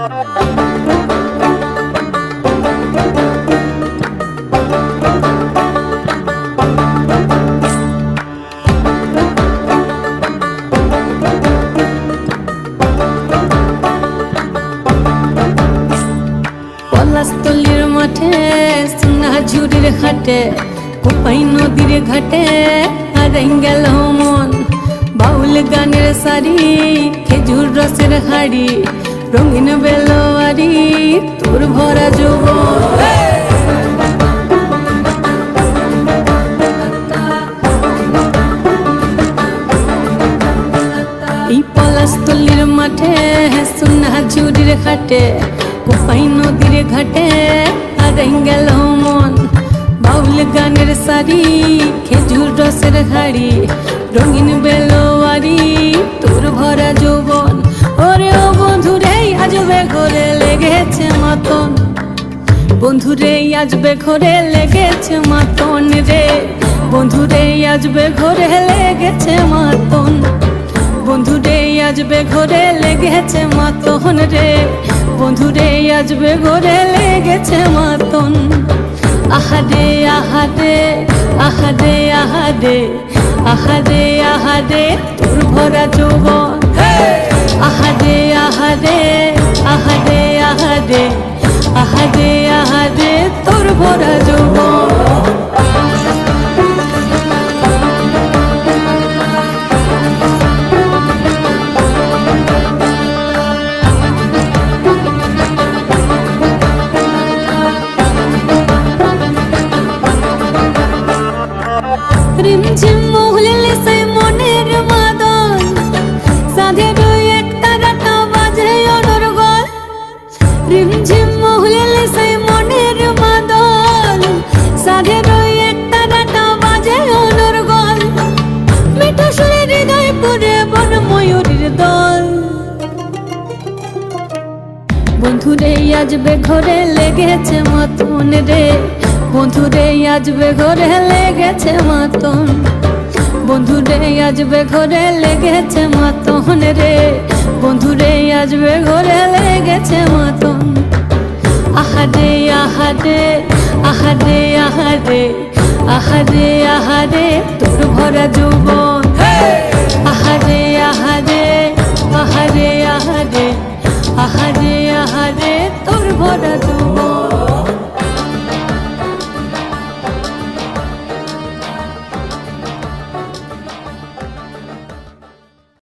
পলাশতলির মাঠে সোনাঝুরির ঘাটে কোপাই নদীর ঘাটে হারাই গেল মন। বাউল গানের শাড়ি খেজুর রসের হাড়ি রঙিন বেলোয়ারি তোর ভরা যৌবন। এই পলাশতলির মাঠে সোনাঝুরির ঘাটে কোপাই নদীর ঘাটে হারাই গেল মন। বাউল গানের শাড়ি খেজুর রসের হাড়ি রঙিন বেলোয়ারি তোর ভরা যৌবন। ওরে ও বন্ধুরে আজবে ঘরে লেগেছে মাতন, বন্ধুরে আজবে ঘরে লেগেছে মাতন রে, বন্ধুরে আজবে ঘরে লেগেছে মাতন, বন্ধুরে আজবে ঘরে লেগেছে মাতন রে, বন্ধুরে আজবে ঘরে লেগেছে মাতন। আহারে আহারে আহারে আহারে আহারে আহারে তোর ভরা যৌবন। আহারে আহারে আহারে আহারে আহারে আহারে তোর ভরা যৌবন। রিমঝিম মহুলে সে মনের মাদন সাধের এক তারাটা বাজে অনর্গল। রিমঝিম মহুলে সে মনের মাদন সাধের এক তারাটা বাজে অনর্গল। মিঠা সুরে হৃদয় পুরে বন ময়ূরীর দল। বন্ধুরে আজবে ঘরে লেগেছে মাতন রে, বন্ধুরে আজবে ঘরে লেগেছে মাতন, বন্ধুরে আজবে ঘরে লেগেছে মাতন রে, বন্ধুরে আজবে ঘরে লেগেছে মাতন। আহারে আহারে আহারে আহারে আহারে আহারে তোর ভরা যৌবন। আহারে আহারে আহারে আহারে আহারে আহারে তোর ভরা যৌবন।